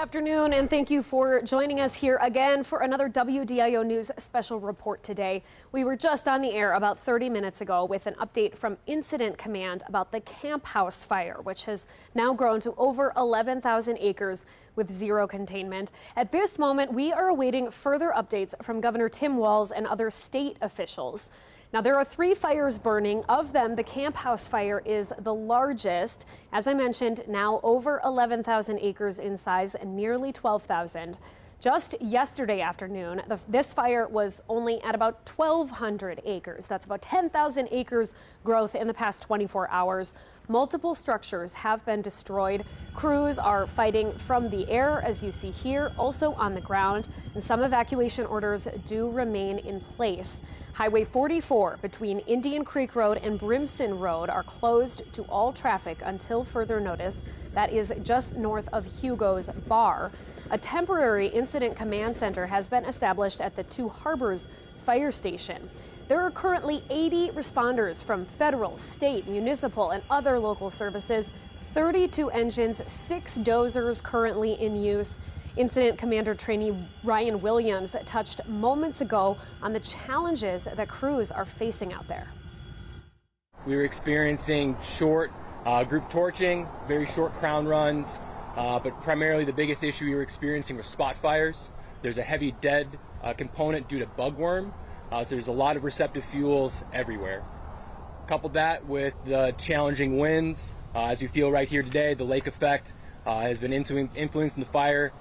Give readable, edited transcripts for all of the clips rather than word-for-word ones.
afternoon, and thank you for joining us here again for another WDIO News special report today. We were just on the air about 30 minutes ago with an update from Incident Command about the Camp House fire, which has now grown to over 11,000 acres with zero containment. At this moment, we are awaiting further updates from Governor Tim Walz and other state officials. Now, there are 3 fires burning. Of them, the Camp House fire is the largest. As I mentioned, now over 11,000 acres in size and nearly 12,000. Just yesterday afternoon, this fire was only at about 1,200 acres. That's about 10,000 acres growth in the past 24 hours. Multiple structures have been destroyed. Crews are fighting from the air, as you see here, also on the ground, and some evacuation orders do remain in place. Highway 44 between Indian Creek Road and Brimson Road are closed to all traffic until further notice. That is just north of Hugo's Bar. A temporary incident command center has been established at the Two Harbors fire station. There are currently 80 responders from federal, state, municipal, and other local services, 32 engines, 6 dozers currently in use. Incident Commander Trainee Ryan Williams touched moments ago on the challenges that crews are facing out there. We were experiencing short group torching, very short crown runs, but primarily the biggest issue we were experiencing was spot fires. There's a heavy dead component due to bugworm, so there's a lot of receptive fuels everywhere. Couple that with the challenging winds, as you feel right here today, the lake effect has been influencing the fire,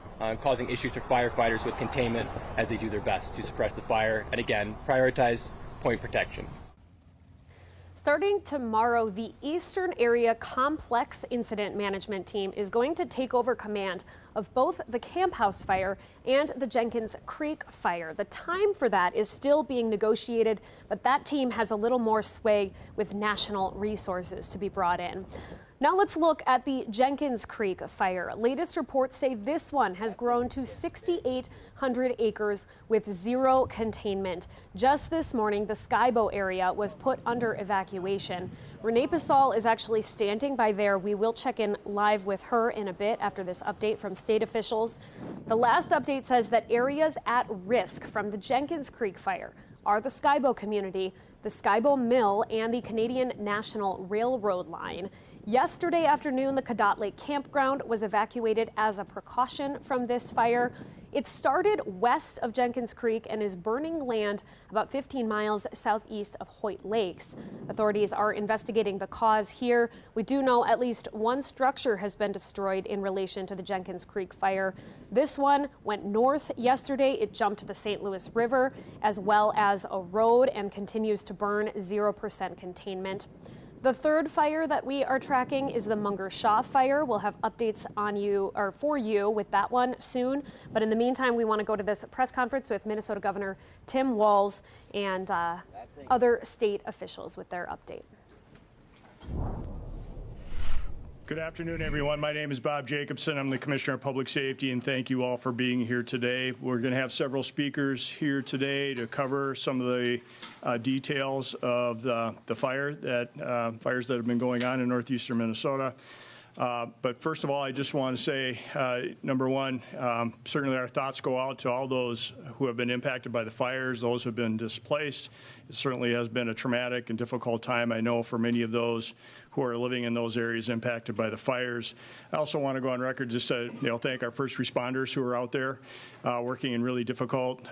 causing issues for firefighters with containment as they do their best to suppress the fire and, again, prioritize point protection. Starting tomorrow, the Eastern Area Complex Incident Management Team is going to take over command of both the Camp House fire and the Jenkins Creek fire. The time for that is still being negotiated, but that team has a little more sway with national resources to be brought in. Now let's look at the Jenkins Creek fire. Latest reports say this one has grown to 6,800 acres with zero containment. Just this morning, the Skybo area was put under evacuation. Renee Pasal is actually standing by there. We will check in live with her in a bit after this update from state officials. The last update says that areas at risk from the Jenkins Creek fire are the Skybo community, the Skybo Mill, and the Canadian National Railroad line. Yesterday afternoon, the Cadotte Lake Campground was evacuated as a precaution from this fire. It started west of Jenkins Creek and is burning land about 15 miles southeast of Hoyt Lakes. Authorities are investigating the cause here. We do know at least one structure has been destroyed in relation to the Jenkins Creek fire. This one went north yesterday. It jumped to the St. Louis River as well as a road and continues to burn 0% containment. The third fire that we are tracking is the Munger Shaw fire. We'll have updates on you or for you with that one soon. But in the meantime, we want to go to this press conference with Minnesota Governor Tim Walz and other state officials with their update. Good afternoon, everyone. My name is Bob Jacobson. I'm the Commissioner of Public Safety, and thank you all for being here today. We're going to have several speakers here today to cover some of the details of the fires that have been going on in northeastern Minnesota. But first of all, I just want to say, number one, certainly our thoughts go out to all those who have been impacted by the fires, those who have been displaced. It certainly has been a traumatic and difficult time, I know, for many of those who are living in those areas impacted by the fires. I also want to go on record just to thank our first responders who are out there working in really difficult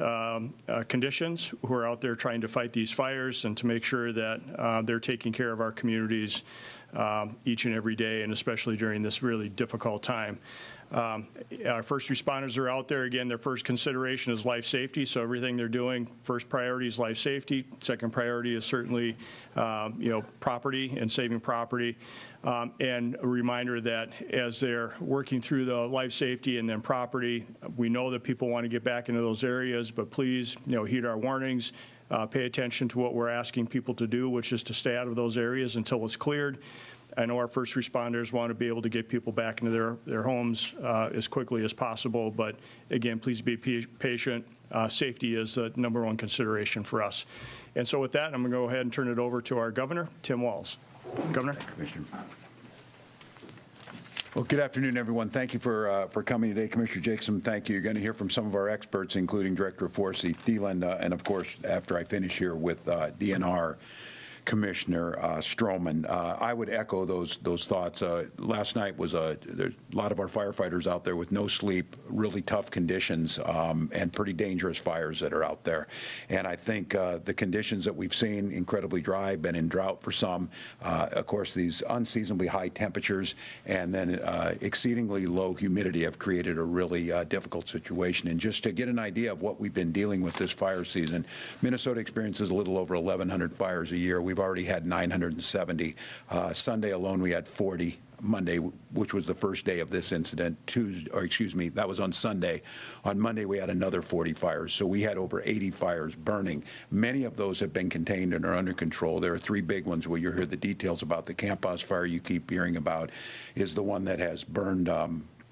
conditions, who are out there trying to fight these fires and to make sure that they're taking care of our communities each and every day, and especially during this really difficult time. Our first responders are out there. Again, their first consideration is life safety, so everything they're doing, first priority is life safety. Second priority is certainly property and saving property. And a reminder that as they're working through the life safety and then property, we know that people want to get back into those areas, but please heed our warnings. Pay attention to what we're asking people to do, which is to stay out of those areas until it's cleared. I know our first responders want to be able to get people back into their homes as quickly as possible, but again, please be patient. Safety is the #1 consideration for us. And so with that, I'm going to go ahead and turn it over to our governor, Tim Walz. Governor. Commissioner. Well, good afternoon, everyone. Thank you for coming today. Commissioner Jacobson, thank you. You're going to hear from some of our experts, including Director of Forestry Thielen, and of course, after I finish here with DNR Commissioner Stroman. I would echo those thoughts. Last night was there's a lot of our firefighters out there with no sleep, really tough conditions, and pretty dangerous fires that are out there. And I think the conditions that we've seen, incredibly dry, been in drought for some, of course, these unseasonably high temperatures, and then exceedingly low humidity have created a really difficult situation. And just to get an idea of what we've been dealing with this fire season, Minnesota experiences a little over 1,100 fires a year. We've already had 970. Sunday alone, we had 40. Monday, which was the first day of this incident, that was on Sunday. On Monday, we had another 40 fires. So we had over 80 fires burning. Many of those have been contained and are under control. There are three big ones where you'll hear the details about. The Camp House fire you keep hearing about is the one that has burned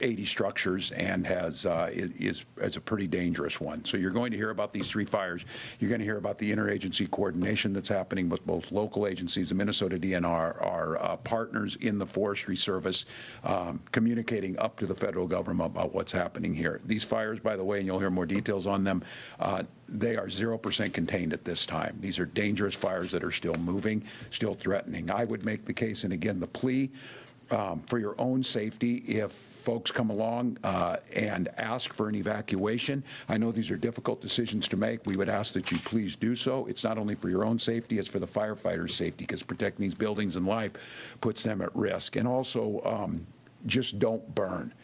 80 structures and is a pretty dangerous one. So you're going to hear about these three fires. You're going to hear about the interagency coordination that's happening with both local agencies, the Minnesota DNR, our partners in the Forestry Service, communicating up to the federal government about what's happening here. These fires, by the way, and you'll hear more details on them, they are 0% contained at this time. These are dangerous fires that are still moving, still threatening. I would make the case, and again, the plea for your own safety, if folks come along and ask for an evacuation. I know these are difficult decisions to make. We would ask that you please do so. It's not only for your own safety, it's for the firefighters' safety, because protecting these buildings and life puts them at risk. And also, just don't burn.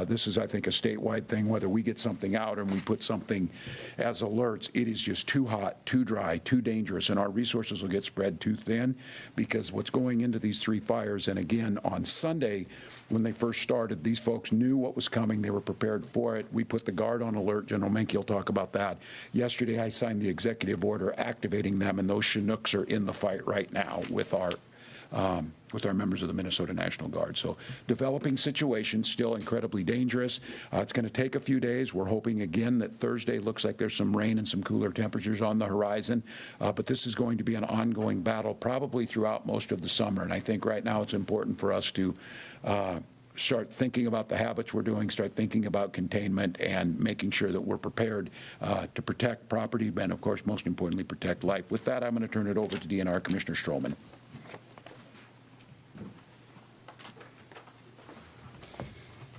This is, I think, a statewide thing. Whether we get something out and we put something as alerts, it is just too hot, too dry, too dangerous, and our resources will get spread too thin, because what's going into these three fires, and again, on Sunday, when they first started, these folks knew what was coming. They were prepared for it. We put the Guard on alert. General Menke will talk about that. Yesterday, I signed the executive order activating them, and those Chinooks are in the fight right now with our members of the Minnesota National Guard. So developing situation, still incredibly dangerous. It's going to take a few days. We're hoping again that Thursday looks like there's some rain and some cooler temperatures on the horizon. But this is going to be an ongoing battle probably throughout most of the summer. And I think right now it's important for us to start thinking about the habits we're doing, start thinking about containment, and making sure that we're prepared to protect property and, of course, most importantly, protect life. With that, I'm going to turn it over to DNR Commissioner Stroman.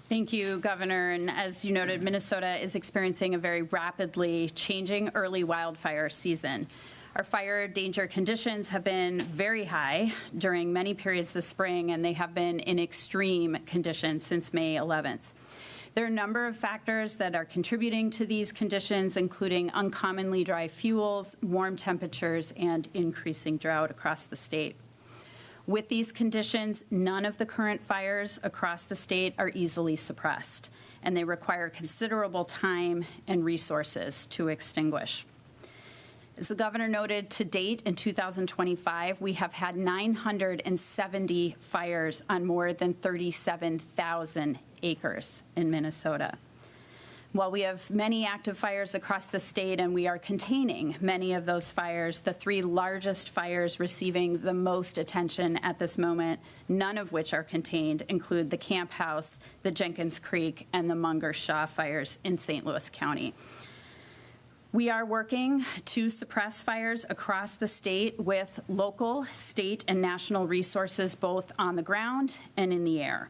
Thank you, Governor. And as you noted, Minnesota is experiencing a very rapidly changing early wildfire season. Our fire danger conditions have been very high during many periods this spring, and they have been in extreme conditions since May 11th. There are a number of factors that are contributing to these conditions, including uncommonly dry fuels, warm temperatures, and increasing drought across the state. With these conditions, none of the current fires across the state are easily suppressed, and they require considerable time and resources to extinguish. As the governor noted, to date in 2025, we have had 970 fires on more than 37,000 acres in Minnesota. While we have many active fires across the state and we are containing many of those fires, the three largest fires receiving the most attention at this moment, none of which are contained, include the Camp House, the Jenkins Creek, and the Munger-Shaw fires in St. Louis County. We are working to suppress fires across the state with local, state, and national resources both on the ground and in the air.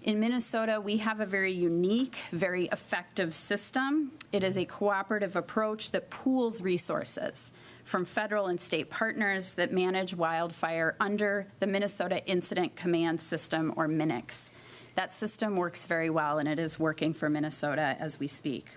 In Minnesota, we have a very unique, very effective system. It is a cooperative approach that pools resources from federal and state partners that manage wildfire under the Minnesota Incident Command System, or MINICS. That system works very well, and it is working for Minnesota as we speak.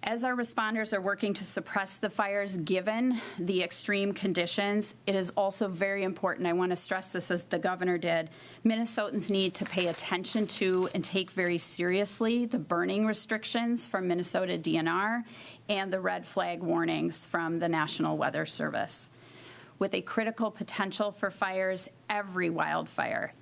As our responders are working to suppress the fires, given the extreme conditions, it is also very important, I want to stress this as the governor did, Minnesotans need to pay attention to and take very seriously the burning restrictions from Minnesota DNR and the red flag warnings from the National Weather Service. With a critical potential for fires, every wildfire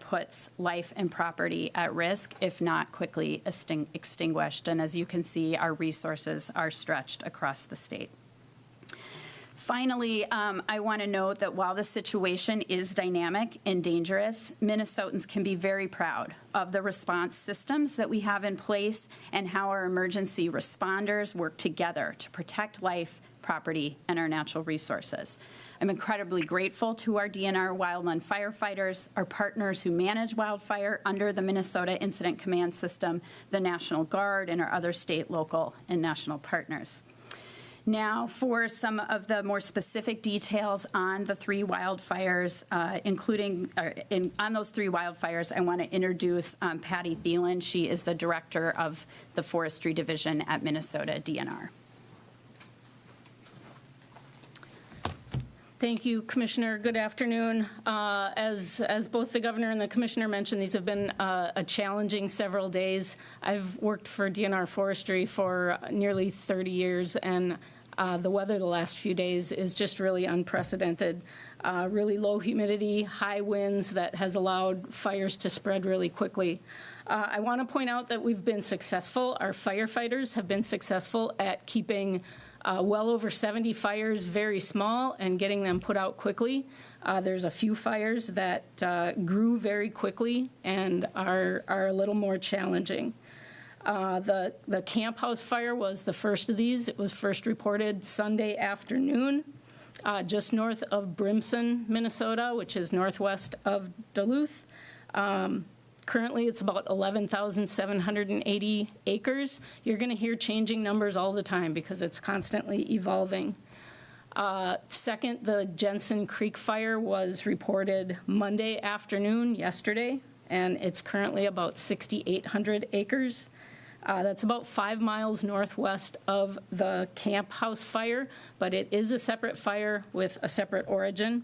puts life and property at risk if not quickly extinguished. And as you can see, our resources are stretched across the state. Finally, I want to note that while the situation is dynamic and dangerous, Minnesotans can be very proud of the response systems that we have in place and how our emergency responders work together to protect life, property, and our natural resources. I'm incredibly grateful to our DNR wildland firefighters, our partners who manage wildfire under the Minnesota Incident Command System, the National Guard, and our other state, local, and national partners. Now, for some of the more specific details on the three wildfires, on those three wildfires, I want to introduce Patty Thielen. She is the director of the Forestry Division at Minnesota DNR. Thank you, Commissioner. Good afternoon. As both the governor and the commissioner mentioned, these have been a challenging several days. I've worked for DNR Forestry for nearly 30 years, and the weather the last few days is just really unprecedented. Really low humidity, high winds that has allowed fires to spread really quickly. I want to point out that we've been successful. Our firefighters have been successful at keeping well over 70 fires very small and getting them put out quickly. There's a few fires that grew very quickly and are a little more challenging. The Camp House fire was the first of these. It was first reported Sunday afternoon, just north of Brimson, Minnesota, which is northwest of Duluth. Currently, it's about 11,780 acres. You're going to hear changing numbers all the time because it's constantly evolving. Second, the Jensen Creek fire was reported Monday afternoon, yesterday, and it's currently about 6,800 acres. That's about 5 miles northwest of the Camp House fire, but it is a separate fire with a separate origin.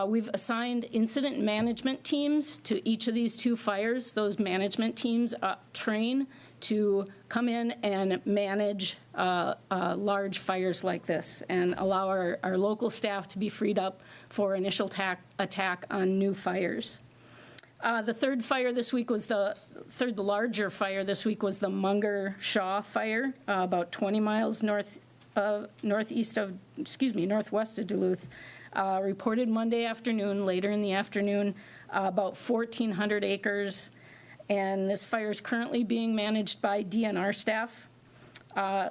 We've assigned incident management teams to each of these two fires. Those management teams train to come in and manage large fires like this and allow our local staff to be freed up for initial attack on new fires. The third fire this week was the larger fire this week was the Munger Shaw fire, about 20 miles northwest of Duluth. Reported Monday afternoon, later in the afternoon, about 1,400 acres, and this fire is currently being managed by DNR staff.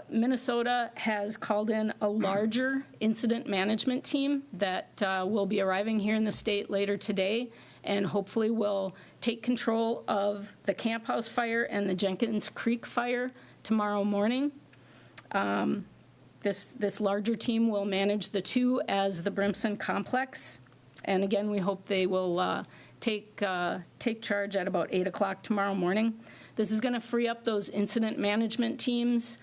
Minnesota has called in a larger incident management team that will be arriving here in the state later today and hopefully will take control of the Camp House fire and the Jenkins Creek fire tomorrow morning. This larger team will manage the two as the Brimson complex. And again, we hope they will take charge at about 8 o'clock tomorrow morning. This is going to free up those incident management teams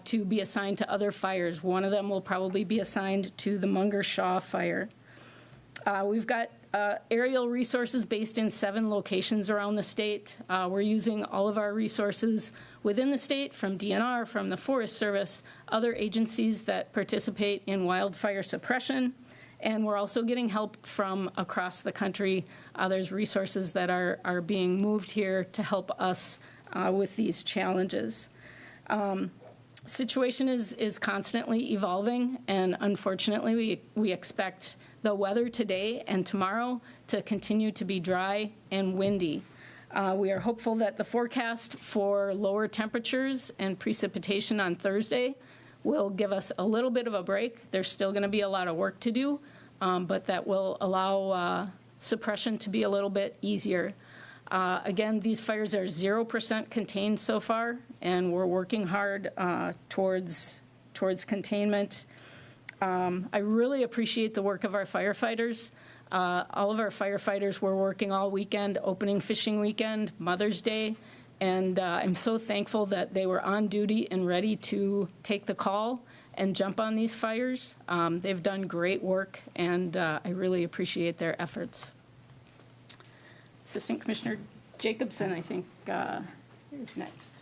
to be assigned to other fires. One of them will probably be assigned to the Munger Shaw fire. We've got aerial resources based in 7 locations around the state. We're using all of our resources within the state, from DNR, from the Forest Service, other agencies that participate in wildfire suppression, and we're also getting help from across the country. There's resources that are being moved here to help us with these challenges. Situation is constantly evolving, and unfortunately we expect the weather today and tomorrow to continue to be dry and windy. We are hopeful that the forecast for lower temperatures and precipitation on Thursday will give us a little bit of a break. There's still going to be a lot of work to do, but that will allow suppression to be a little bit easier. Again, these fires are 0% contained so far, and we're working hard towards containment. I really appreciate the work of our firefighters. All of our firefighters were working all weekend, opening fishing weekend, Mother's Day, and I'm so thankful that they were on duty and ready to take the call and jump on these fires. They've done great work, and I really appreciate their efforts. Assistant Commissioner Jacobson, I think, is next.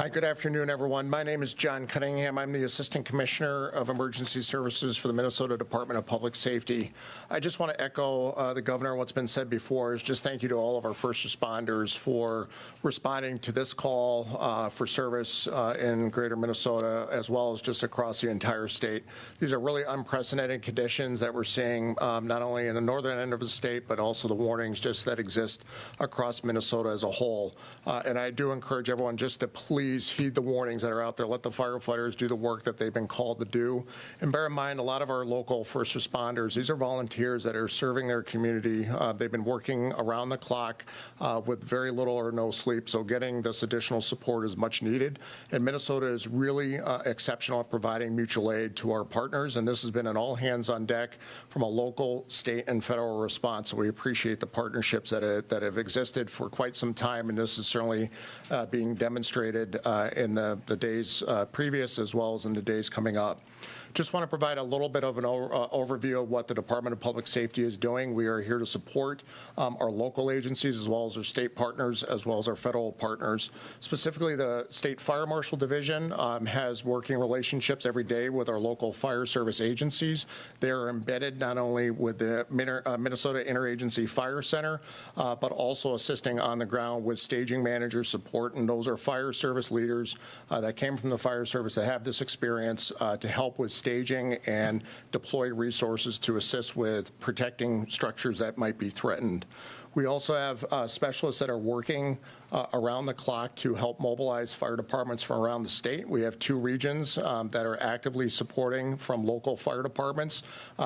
Hi, good afternoon, everyone. My name is John Cunningham. I'm the Assistant Commissioner of Emergency Services for the Minnesota Department of Public Safety. I just want to echo the Governor. What's been said before is just thank you to all of our first responders for responding to this call for service in greater Minnesota, as well as just across the entire state. These are really unprecedented conditions that we're seeing not only in the northern end of the state, but also the warnings just that exist across Minnesota as a whole. And I do encourage everyone just to please heed the warnings that are out there. Let the firefighters do the work that they've been called to do. And bear in mind, a lot of our local first responders, these are volunteers that are serving their community. They've been working around the clock with very little or no sleep, so getting this additional support is much needed. And Minnesota is really exceptional at providing mutual aid to our partners, and this has been an all hands on deck from a local, state, and federal response. So we appreciate the partnerships that have existed for quite some time, and this is certainly being demonstrated in the days previous as well as in the days coming up. Just want to provide a little bit of an overview of what the Department of Public Safety is doing. We are here to support our local agencies as well as our state partners as well as our federal partners. Specifically, the State Fire Marshal Division has working relationships every day with our local fire service agencies. They are embedded not only with the Minnesota Interagency Fire Center, but also assisting on the ground with staging manager support, and those are fire service leaders that came from the fire service that have this experience to help with staging and deploy resources to assist with protecting structures that might be threatened. We also have specialists that are working around the clock to help mobilize fire departments from around the state. We have 2 regions that are actively supporting from local fire departments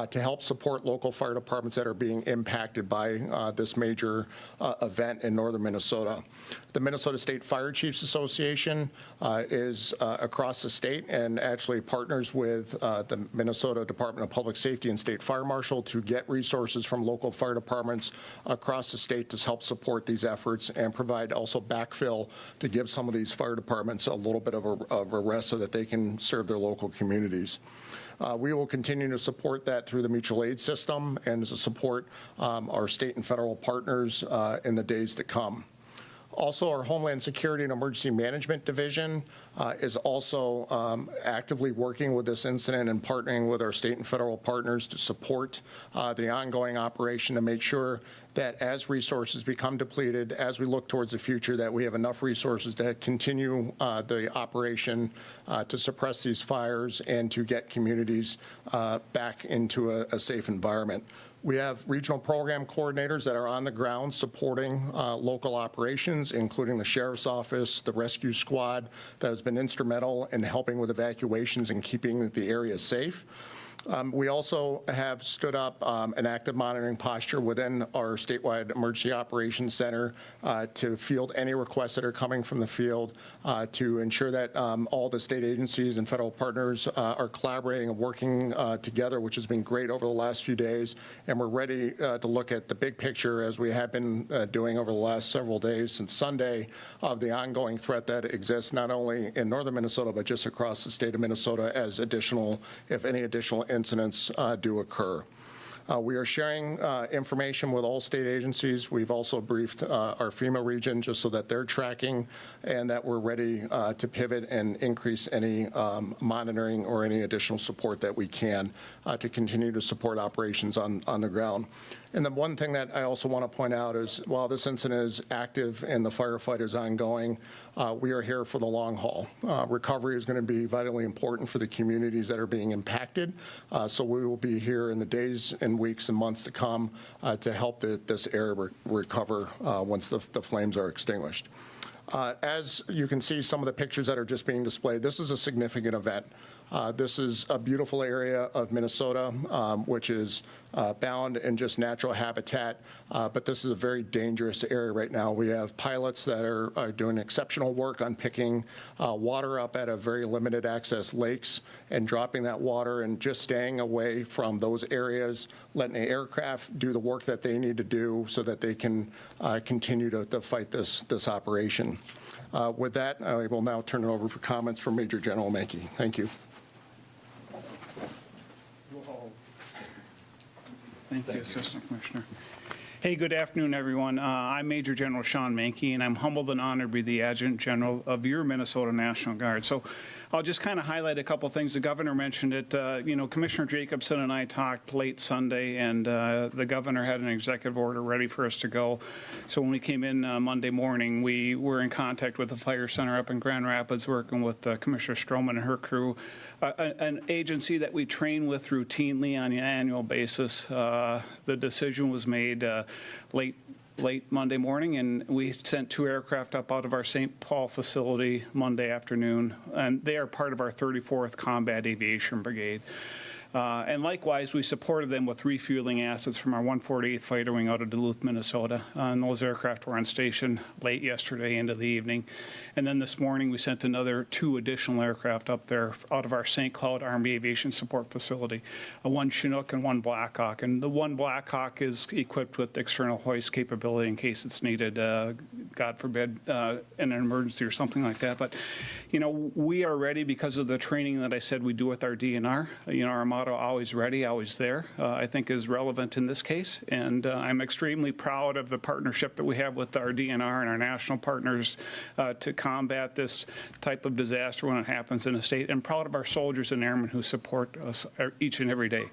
to help support local fire departments that are being impacted by this major event in northern Minnesota. The Minnesota State Fire Chiefs Association is across the state and actually partners with the Minnesota Department of Public Safety and State Fire Marshal to get resources from local fire departments across the state to help support these efforts and provide also backfill to give some of these fire departments a little bit of a rest so that they can serve their local communities. We will continue to support that through the mutual aid system and to support our state and federal partners in the days to come. Also, our Homeland Security and Emergency Management Division is also actively working with this incident and partnering with our state and federal partners to support the ongoing operation to make sure that as resources become depleted, as we look towards the future, that we have enough resources to continue the operation to suppress these fires and to get communities back into a safe environment. We have regional program coordinators that are on the ground supporting local operations, including the Sheriff's Office, the Rescue Squad that has been instrumental in helping with evacuations and keeping the area safe. We also have stood up an active monitoring posture within our statewide emergency operations center to field any requests that are coming from the field to ensure that all the state agencies and federal partners are collaborating and working together, which has been great over the last few days. And we're ready to look at the big picture, as we have been doing over the last several days since Sunday, of the ongoing threat that exists not only in northern Minnesota, but just across the state of Minnesota as additional, if any additional incidents do occur. We are sharing information with all state agencies. We've also briefed our FEMA region just so that they're tracking and that we're ready to pivot and increase any monitoring or any additional support that we can to continue to support operations on the ground. And the one thing that I also want to point out is while this incident is active and the firefight is ongoing, we are here for the long haul. Recovery is going to be vitally important for the communities that are being impacted. So we will be here in the days and weeks and months to come to help this area recover once the flames are extinguished. As you can see, some of the pictures that are just being displayed, this is a significant event. This is a beautiful area of Minnesota, which is bound in just natural habitat, but this is a very dangerous area right now. We have pilots that are doing exceptional work on picking water up at a very limited access lakes and dropping that water and just staying away from those areas, letting the aircraft do the work that they need to do so that they can continue to fight this operation. With that, I will now turn it over for comments from Major General Mankey. Thank you. Thank you, Assistant Commissioner. Hey, good afternoon, everyone. I'm Major General Sean Mankey, and I'm humbled and honored to be the Adjutant General of your Minnesota National Guard. So I'll just kind of highlight a couple things. The governor mentioned it. Commissioner Jacobson and I talked late Sunday, and the governor had an executive order ready for us to go. So when we came in Monday morning, we were in contact with the Fire Center up in Grand Rapids, working with Commissioner Stroman and her crew, an agency that we train with routinely on an annual basis. The decision was made late Monday morning, and we sent 2 aircraft up out of our St. Paul facility Monday afternoon, and they are part of our 34th Combat Aviation Brigade. And likewise, we supported them with refueling assets from our 148th Fighter Wing out of Duluth, Minnesota. And those aircraft were on station late yesterday into the evening. And then this morning, we sent another 2 additional aircraft up there out of our St. Cloud Army Aviation Support Facility, one Chinook and one Blackhawk. And the one Blackhawk is equipped with external hoist capability in case it's needed, God forbid, in an emergency or something like that. But, we are ready because of the training that I said we do with our DNR. Our motto, always ready, always there, I think is relevant in this case. And I'm extremely proud of the partnership that we have with our DNR and our national partners to combat this type of disaster when it happens in a state, and proud of our soldiers and airmen who support us each and every day.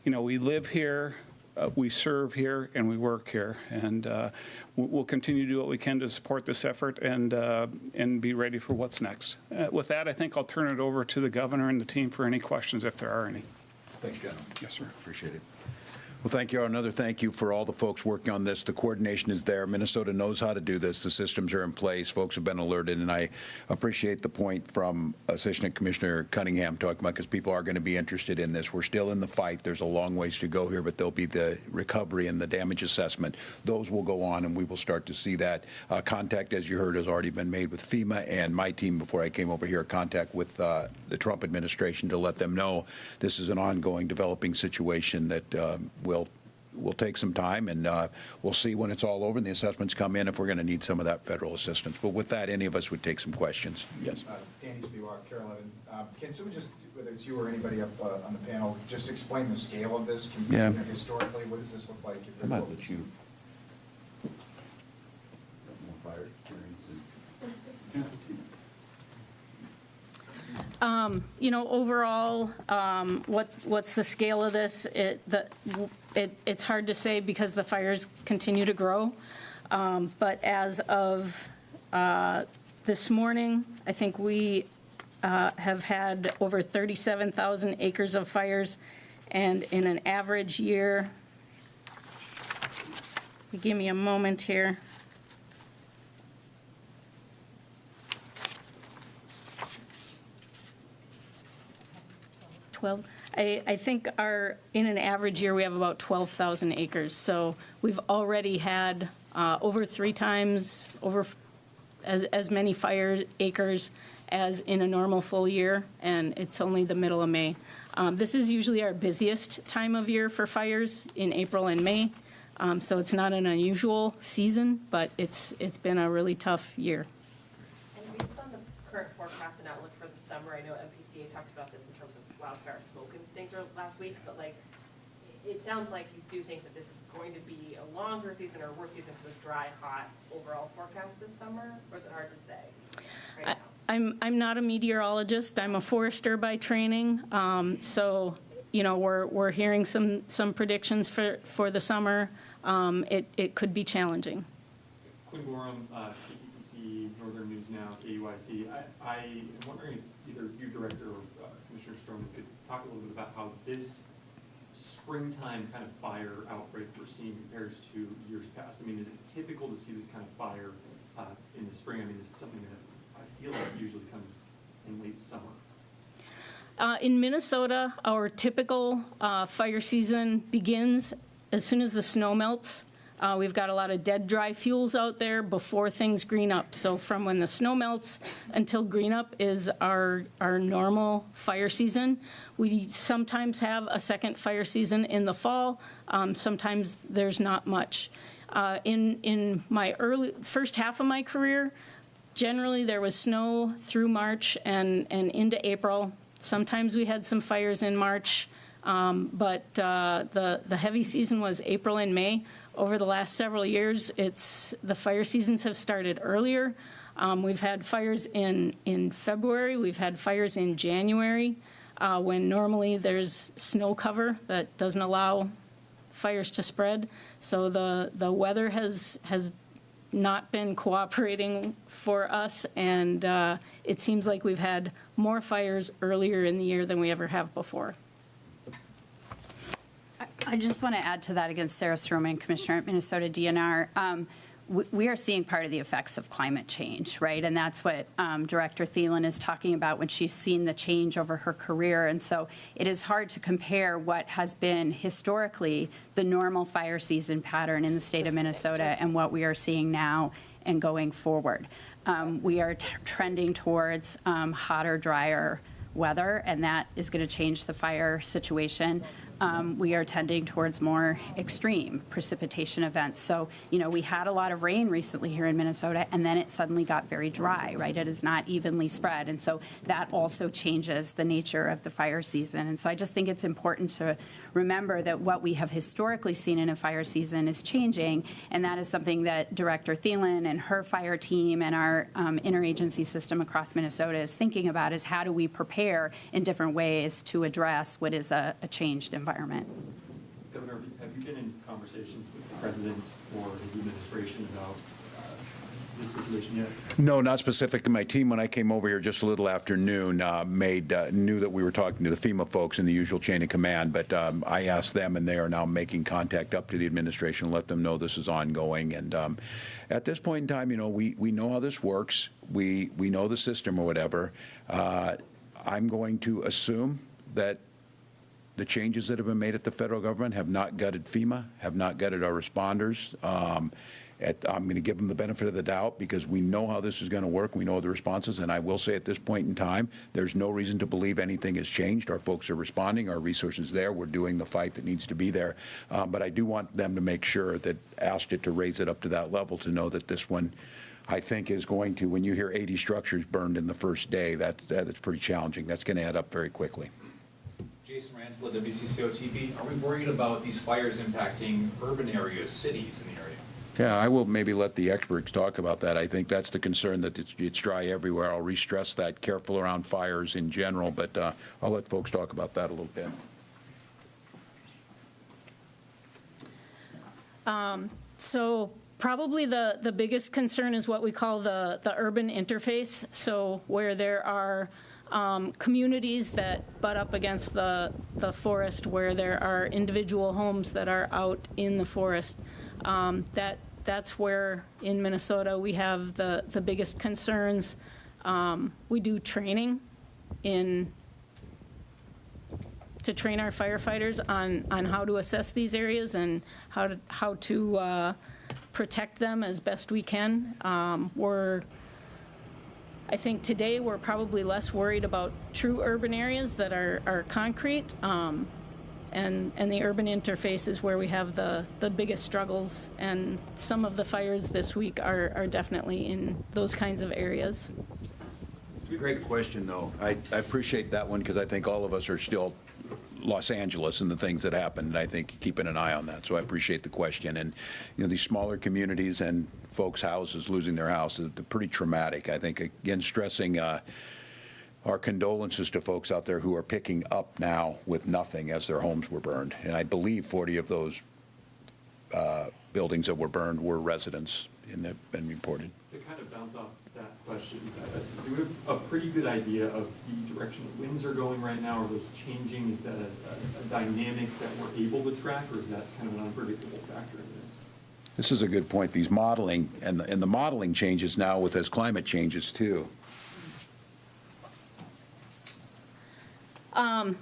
We live here, we serve here, and we work here, and we'll continue to do what we can to support this effort and be ready for what's next. With that, I think I'll turn it over to the governor and the team for any questions if there are any. Thanks, General. Yes, sir. Appreciate it. Well, thank you. Another thank you for all the folks working on this. The coordination is there. Minnesota knows how to do this. The systems are in place. Folks have been alerted, and I appreciate the point from Assistant Commissioner Cunningham talking about, because people are going to be interested in this. We're still in the fight. There's a long ways to go here, but there'll be the recovery and the damage assessment. Those will go on, and we will start to see that. Contact, as you heard, has already been made with FEMA, and my team, before I came over here, contact with the Trump administration to let them know this is an ongoing developing situation that will take some time, and we'll see when it's all over and the assessments come in if we're going to need some of that federal assistance. But with that, any of us would take some questions. Yes. Danny Spiewak, Carolyn. Can someone just, whether it's you or anybody up on the panel, just explain the scale of this? Historically, what does this look like? I might let you. More fire experience. Overall, what's the scale of this? It's hard to say because the fires continue to grow. But as of this morning, I think we have had over 37,000 acres of fires, and in an average year, give me a moment here. I think in an average year, we have about 12,000 acres. So we've already had over 3 times as many fire acres as in a normal full year, and it's only the middle of May. This is usually our busiest time of year for fires, in April and May. So it's not an unusual season, but it's been a really tough year. And based on the current forecast and outlook for the summer, I know MPCA talked about this in terms of wildfire smoke and things last week, but it sounds like you do think that this is going to be a longer season or a worse season because of dry, hot overall forecast this summer, or is it hard to say right now? I'm not a meteorologist. I'm a forester by training. So, we're hearing some predictions for the summer. It could be challenging. Quinn Gorham, KPPC, Northern News Now, KUIC. I am wondering if either you, Director, or Commissioner Stroman could talk a little bit about how this springtime kind of fire outbreak we're seeing compares to years past. I mean, is it typical to see this kind of fire in the spring? I mean, this is something that I feel like usually comes in late summer. In Minnesota, our typical fire season begins as soon as the snow melts. We've got a lot of dead, dry fuels out there before things green up. So from when the snow melts until green up is our normal fire season. We sometimes have a second fire season in the fall. Sometimes there's not much. In my first half of my career, generally there was snow through March and into April. Sometimes we had some fires in March. But the heavy season was April and May. Over the last several years, the fire seasons have started earlier. We've had fires in February. We've had fires in January, when normally there's snow cover that doesn't allow fires to spread. So the weather has not been cooperating for us, and it seems like we've had more fires earlier in the year than we ever have before. I just want to add to that against Sarah Stroman, Commissioner at Minnesota DNR. We are seeing part of the effects of climate change, right? And that's what Director Thielen is talking about when she's seen the change over her career. And so it is hard to compare what has been historically the normal fire season pattern in the state of Minnesota and what we are seeing now and going forward. We are trending towards hotter, drier weather, and that is going to change the fire situation. We are tending towards more extreme precipitation events. So, we had a lot of rain recently here in Minnesota, and then it suddenly got very dry, right? It is not evenly spread. And so that also changes the nature of the fire season. And so I just think it's important to remember that what we have historically seen in a fire season is changing, and that is something that Director Thielen and her fire team and our interagency system across Minnesota is thinking about, is how do we prepare in different ways to address what is a changed environment. Governor, have you been in conversations with the president or his administration about this situation yet? No, not specifically. My team, when I came over here just a little after noon, knew that we were talking to the FEMA folks in the usual chain of command, but I asked them, and they are now making contact up to the administration, let them know this is ongoing. And at this point in time, we know how this works. We know the system or whatever. I'm going to assume that the changes that have been made at the federal government have not gutted FEMA, have not gutted our responders. I'm going to give them the benefit of the doubt because we know how this is going to work. We know the responses, and I will say at this point in time, there's no reason to believe anything has changed. Our folks are responding. Our resources there. We're doing the fight that needs to be there. But I do want them to make sure that asked it to raise it up to that level to know that this one, I think, is going to, when you hear 80 structures burned in the first day, that's pretty challenging. That's going to add up very quickly. Jason Rantala, WCCO TV. Are we worried about these fires impacting urban areas, cities in the area? Yeah, I will maybe let the experts talk about that. I think that's the concern, that it's dry everywhere. I'll re-stress that, careful around fires in general, but I'll let folks talk about that a little bit. So probably the biggest concern is what we call the urban interface. So where there are communities that butt up against the forest, where there are individual homes that are out in the forest. That's where in Minnesota we have the biggest concerns. We do training to train our firefighters on how to assess these areas and how to protect them as best we can. I think today we're probably less worried about true urban areas that are concrete, and the urban interface is where we have the biggest struggles, and some of the fires this week are definitely in those kinds of areas. Great question, though. I appreciate that one because I think all of us are still Los Angeles and the things that happened, and I think keeping an eye on that. So I appreciate the question. And these smaller communities and folks' houses losing their houses, they're pretty traumatic. I think, again, stressing our condolences to folks out there who are picking up now with nothing as their homes were burned. And I believe 40 of those buildings that were burned were residents and have been reported. To kind of bounce off that question, do we have a pretty good idea of the direction the winds are going right now? Are those changing? Is that a dynamic that we're able to track, or is that kind of an unpredictable factor in this? This is a good point. These modeling, and the modeling changes now with as climate changes, too.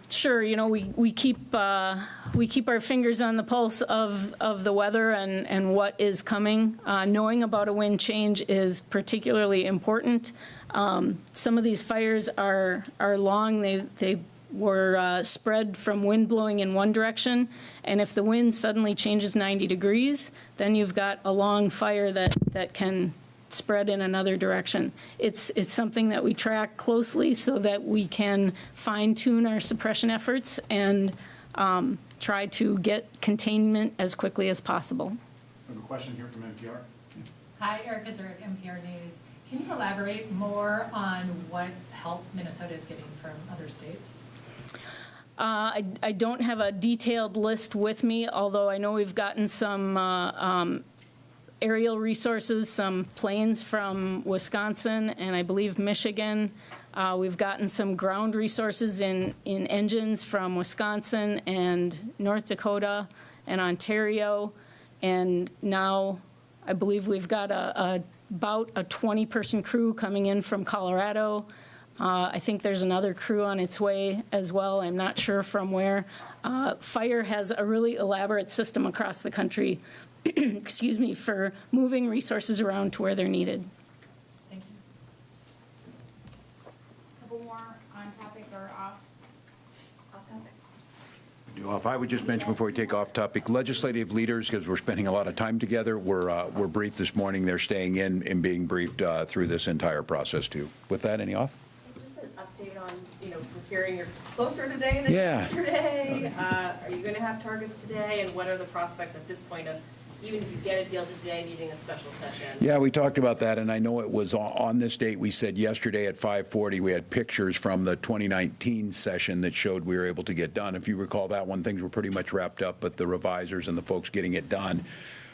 Sure, we keep our fingers on the pulse of the weather and what is coming. Knowing about a wind change is particularly important. Some of these fires are long. They were spread from wind blowing in one direction, and if the wind suddenly changes 90 degrees, then you've got a long fire that can spread in another direction. It's something that we track closely so that we can fine-tune our suppression efforts and try to get containment as quickly as possible. I have a question here from NPR. Hi, Erica Zurich, NPR News. Can you elaborate more on what help Minnesota is getting from other states? I don't have a detailed list with me, although I know we've gotten some aerial resources, some planes from Wisconsin and I believe Michigan. We've gotten some ground resources in engines from Wisconsin and North Dakota and Ontario. And now I believe we've got about a 20-person crew coming in from Colorado. I think there's another crew on its way as well. I'm not sure from where. Fire has a really elaborate system across the country, excuse me, for moving resources around to where they're needed. Thank you. A couple more on topic or off topic? If I would just mention before we take off topic, legislative leaders, because we're spending a lot of time together, we're briefed this morning. They're staying in and being briefed through this entire process too. With that, any off? Just an update on, we're hearing you're closer today than Yeah. yesterday. Are you going to have targets today? And what are the prospects at this point of, even if you get a deal today, needing a special session? Yeah, we talked about that, and I know it was on this date. We said yesterday at 5:40 we had pictures from the 2019 session that showed we were able to get done. If you recall that one, things were pretty much wrapped up, but the revisers and the folks getting it done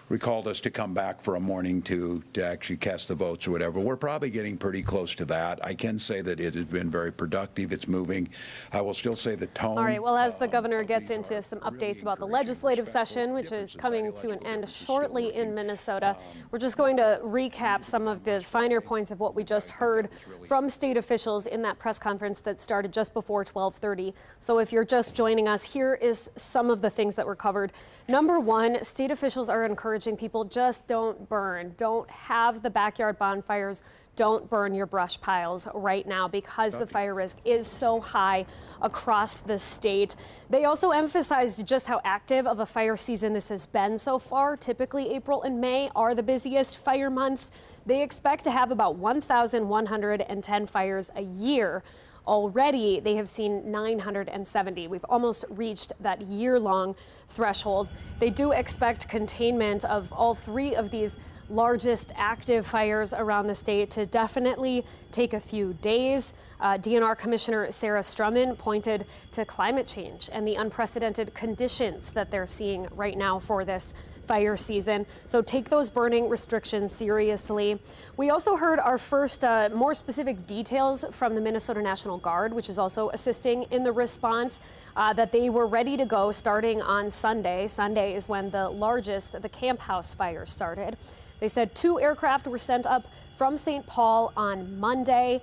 recalled us to come back for a morning to actually cast the votes or whatever. We're probably getting pretty close to that. I can say that it has been very productive. It's moving. I will still say the tone. All right, well, as the governor gets into some updates about the legislative session, which is coming to an end shortly in Minnesota, we're just going to recap some of the finer points of what we just heard from state officials in that press conference that started just before 12:30. So if you're just joining us, here is some of the things that were covered. Number one, state officials are encouraging people, just don't burn. Don't have the backyard bonfires. Don't burn your brush piles right now because the fire risk is so high across the state. They also emphasized just how active of a fire season this has been so far. Typically, April and May are the busiest fire months. They expect to have about 1,110 fires a year. Already, they have seen 970. We've almost reached that year-long threshold. They do expect containment of all three of these largest active fires around the state to definitely take a few days. DNR Commissioner Sarah Strumman pointed to climate change and the unprecedented conditions that they're seeing right now for this fire season. So take those burning restrictions seriously. We also heard our first more specific details from the Minnesota National Guard, which is also assisting in the response, that they were ready to go starting on Sunday. Sunday is when the Camp House fire started. They said 2 aircraft were sent up from St. Paul on Monday.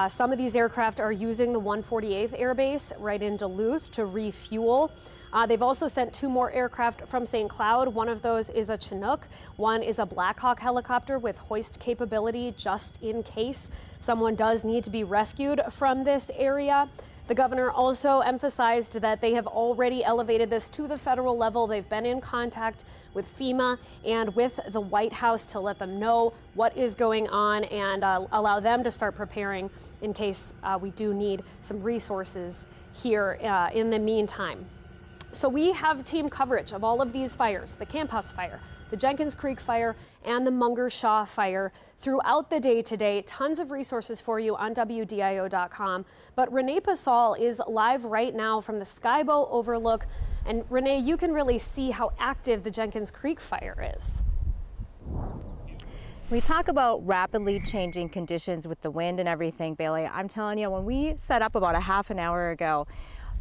Some of these aircraft are using the 148th Air Base right in Duluth to refuel. They've also sent 2 more aircraft from St. Cloud. One of those is a Chinook. One is a Black Hawk helicopter with hoist capability just in case someone does need to be rescued from this area. The governor also emphasized that they have already elevated this to the federal level. They've been in contact with FEMA and with the White House to let them know what is going on and allow them to start preparing in case we do need some resources here in the meantime. So we have team coverage of all of these fires, the Camp House fire, the Jenkins Creek fire, and the Munger Shaw fire throughout the day today. Tons of resources for you on WDIO.com. But Renee Pasal is live right now from the Skybow Overlook. And Renee, you can really see how active the Jenkins Creek fire is. We talk about rapidly changing conditions with the wind and everything, Bailey. I'm telling you, when we set up about a half an hour ago,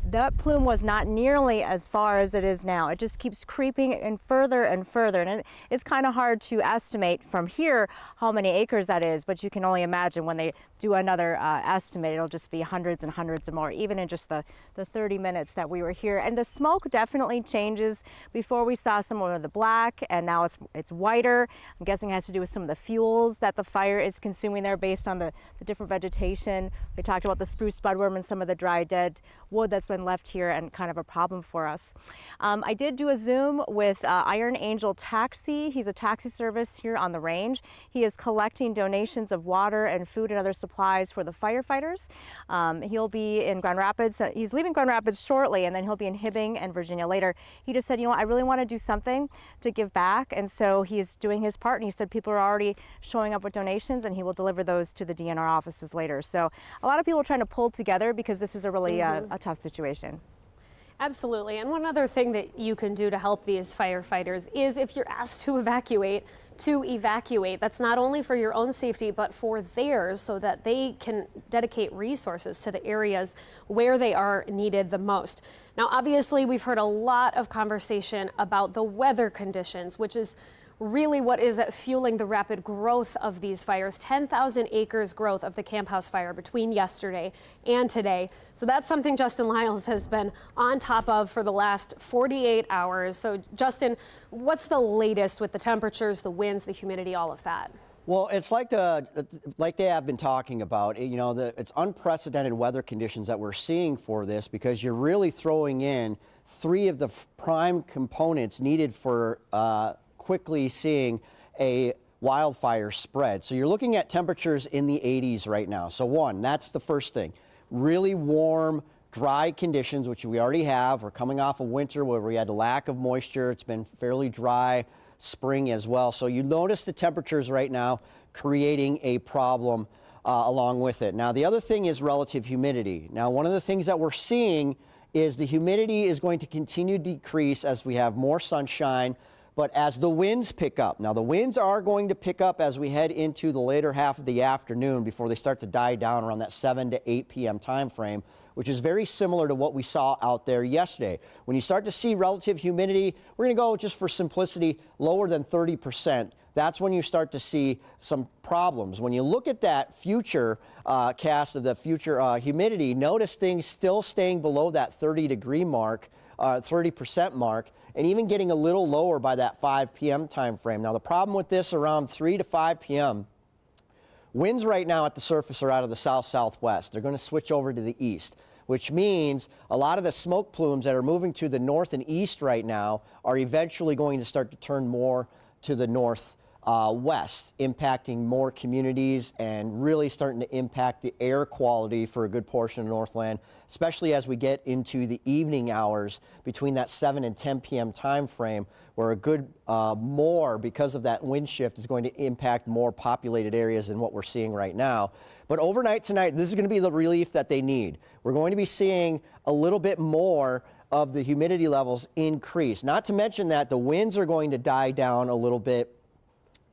that plume was not nearly as far as it is now. It just keeps creeping in further and further. And it's kind of hard to estimate from here how many acres that is, but you can only imagine when they do another estimate, it'll just be hundreds and hundreds of more, even in just the 30 minutes that we were here. And the smoke definitely changes. Before we saw some of the black, and now it's whiter. I'm guessing it has to do with some of the fuels that the fire is consuming there based on the different vegetation. We talked about the spruce budworm and some of the dry dead wood that's been been left here and kind of a problem for us. I did do a Zoom with Iron Angel Taxi. He's a taxi service here on the range. He is collecting donations of water and food and other supplies for the firefighters. He'll be in Grand Rapids. He's leaving Grand Rapids shortly, and then he'll be in Hibbing and Virginia later. He just said, you know, I really want to do something to give back, and so he's doing his part, and he said people are already showing up with donations, and he will deliver those to the DNR offices later. So a lot of people are trying to pull together because this is a really a tough situation. Absolutely. And one other thing that you can do to help these firefighters is if you're asked to evacuate. That's not only for your own safety, but for theirs, so that they can dedicate resources to the areas where they are needed the most. Now, obviously, we've heard a lot of conversation about the weather conditions, which is really what is fueling the rapid growth of these fires. 10,000 acres growth of the Camp House fire between yesterday and today. So that's something Justin Lyles has been on top of for the last 48 hours. So Justin, what's the latest with the temperatures, the winds, the humidity, all of that? Well, it's like they have been talking about, you know, it's unprecedented weather conditions that we're seeing for this, because you're really throwing in three of the prime components needed for quickly seeing a wildfire spread. So you're looking at temperatures in the 80s right now. So one, that's the first thing. Really warm, dry conditions, which we already have. We're coming off a winter where we had a lack of moisture. It's been fairly dry spring as well. So you notice the temperatures right now creating a problem along with it. Now, the other thing is relative humidity. Now, one of the things that we're seeing is the humidity is going to continue to decrease as we have more sunshine, but as the winds pick up. Now, the winds are going to pick up as we head into the later half of the afternoon before they start to die down around that 7 to 8 p.m. time frame, which is very similar to what we saw out there yesterday. When you start to see relative humidity, we're going to go, just for simplicity, lower than 30%. That's when you start to see some problems. When you look at that future cast of the future humidity, notice things still staying below that 30% mark, and even getting a little lower by that 5 p.m. time frame. Now, the problem with this around 3 to 5 p.m., winds right now at the surface are out of the south-southwest. They're going to switch over to the east, which means a lot of the smoke plumes that are moving to the north and east right now are eventually going to start to turn more to the north west, impacting more communities and really starting to impact the air quality for a good portion of Northland, especially as we get into the evening hours between that 7 and 10 p.m. time frame, where a good more, because of that wind shift, is going to impact more populated areas than what we're seeing right now. But overnight tonight, this is going to be the relief that they need. We're going to be seeing a little bit more of the humidity levels increase. Not to mention that the winds are going to die down a little bit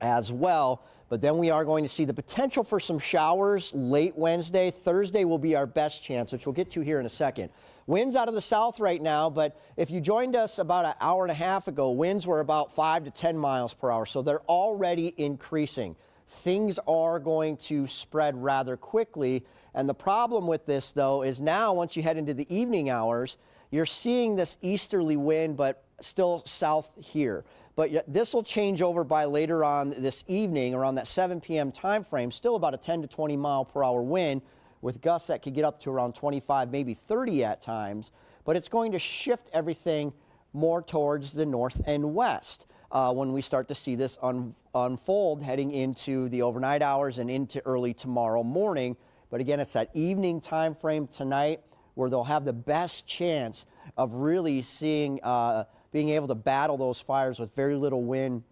as well, but then we are going to see the potential for some showers late Wednesday. Thursday will be our best chance, which we'll get to here in a second. Winds out of the south right now, but if you joined us about an hour and a half ago, winds were about 5 to 10 miles per hour, so they're already increasing. Things are going to spread rather quickly, and the problem with this, though, is now once you head into the evening hours, you're seeing this easterly wind, but still south here. But this will change over by later on this evening, around that 7 p.m. time frame, still about a 10 to 20 mile per hour wind, with gusts that could get up to around 25, maybe 30 at times. But it's going to shift everything more towards the north and west when we start to see this unfold heading into the overnight hours and into early tomorrow morning. But again, it's that evening time frame tonight where they'll have the best chance of really seeing being able to battle those fires with very little wind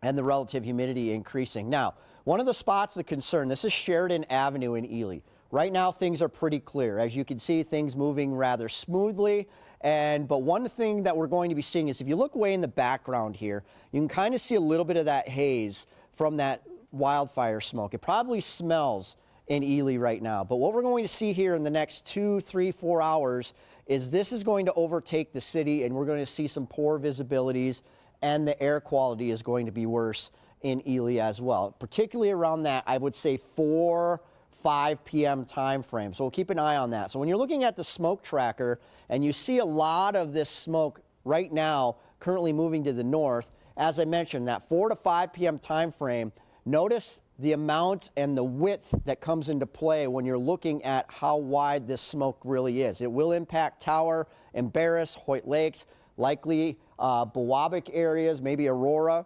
and the relative humidity increasing. Now, one of the spots of concern, this is Sheridan Avenue in Ely. Right now, things are pretty clear. As you can see, things moving rather smoothly. But one thing that we're going to be seeing is if you look way in the background here, you can kind of see a little bit of that haze from that wildfire smoke. It probably smells in Ely right now. But what we're going to see here in the next 2, 3, 4 hours is this is going to overtake the city, and we're going to see some poor visibilities, and the air quality is going to be worse in Ely as well, particularly around that, I would say, 4, 5 p.m. time frame. So we'll keep an eye on that. So when you're looking at the smoke tracker and you see a lot of this smoke right now currently moving to the north, as I mentioned, that 4 to 5 p.m. time frame, Notice the amount and the width that comes into play when you're looking at how wide this smoke really is. It will impact Tower, Embarrass, Hoyt Lakes, likely Biwabik areas, maybe Aurora.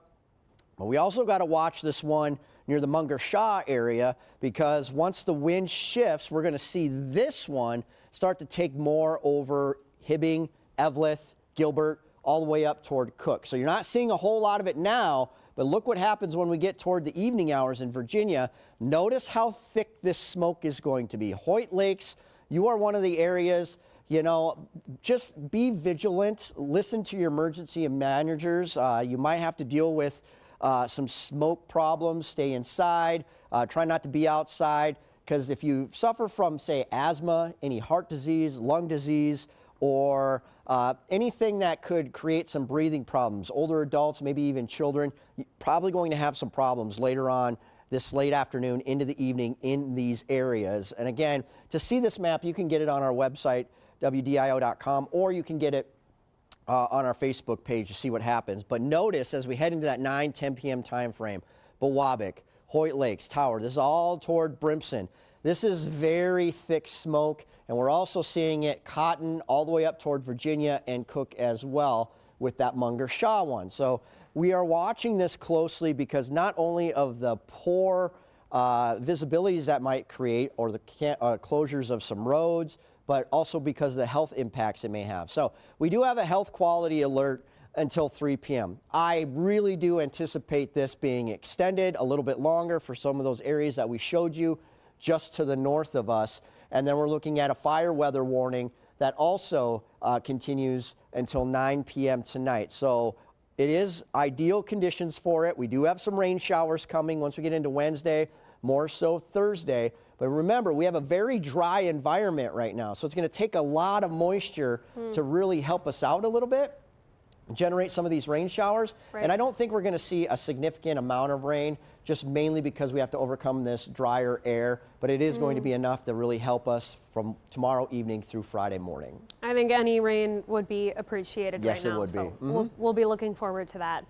But we also got to watch this one near the Munger Shaw area, because once the wind shifts, we're going to see this one start to take more over Hibbing, Eveleth, Gilbert, all the way up toward Cook. So you're not seeing a whole lot of it now, but look what happens when we get toward the evening hours in Virginia. Notice how thick this smoke is going to be. Hoyt Lakes, you are one of the areas, you know, just be vigilant. Listen to your emergency managers. You might have to deal with some smoke problems. Stay inside. Try not to be outside, because if you suffer from, say, asthma, any heart disease, lung disease, or anything that could create some breathing problems, older adults, maybe even children, you're probably going to have some problems later on this late afternoon into the evening in these areas. And again, to see this map, you can get it on our website, wdio.com, or you can get it on our Facebook page to see what happens. But notice as we head into that 9-10 p.m. time frame, Biwabik, Hoyt Lakes, Tower, this is all toward Brimson. This is very thick smoke, and we're also seeing it Cotton all the way up toward Virginia and Cook as well with that Munger Shaw one. So we are watching this closely, because not only of the poor visibilities that might create, or the closures of some roads, but also because of the health impacts it may have. So we do have a health quality alert until 3 p.m. I really do anticipate this being extended a little bit longer for some of those areas that we showed you just to the north of us. And then we're looking at a fire weather warning that also continues until 9 p.m. tonight. So it is ideal conditions for it. We do have some rain showers coming once we get into Wednesday, more so Thursday. But remember, we have a very dry environment right now, so it's going to take a lot of moisture to really help us out a little bit, generate some of these rain showers. Right. And I don't think we're going to see a significant amount of rain, just mainly because we have to overcome this drier air. But it is going to be enough to really help us from tomorrow evening through Friday morning. I think any rain would be appreciated Yes, right now. it would so be. we'll be looking forward to that.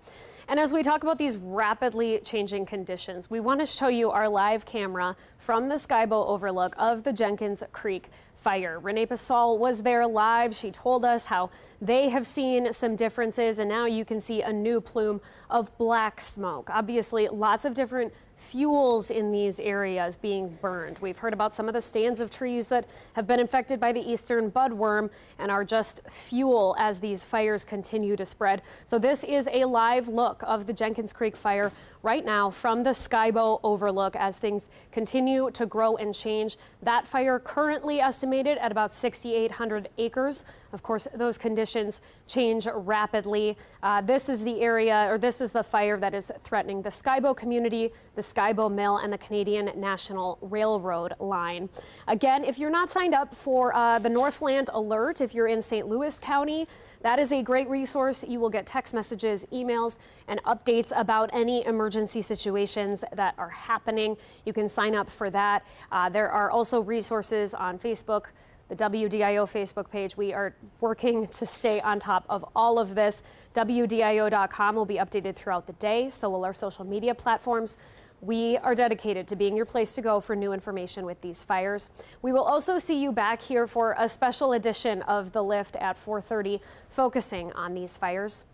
And as we talk about these rapidly changing conditions, we want to show you our live camera from the Skybow overlook of the Jenkins Creek fire. Renee Pasal was there live. She told us how they have seen some differences, and now you can see a new plume of black smoke. Obviously, lots of different fuels in these areas being burned. We've heard about some of the stands of trees that have been infected by the eastern budworm and are just fuel as these fires continue to spread. So this is a live look of the Jenkins Creek fire right now from the Skybow overlook as things continue to grow and change. That fire currently estimated at about 6,800 acres. Of course, those conditions change rapidly. This is the area, or this is the fire that is threatening the Skybow community, the Skybow Mill, and the Canadian National Railroad line. Again, if you're not signed up for the Northland Alert, if you're in St. Louis County, that is a great resource. You will get text messages, emails, and updates about any emergency situations that are happening. You can sign up for that. There are also resources on Facebook, the WDIO Facebook page. We are working to stay on top of all of this. WDIO.com will be updated throughout the day, so will our social media platforms. We are dedicated to being your place to go for new information with these fires. We will also see you back here for a special edition of The Lift at 4:30, focusing on these fires.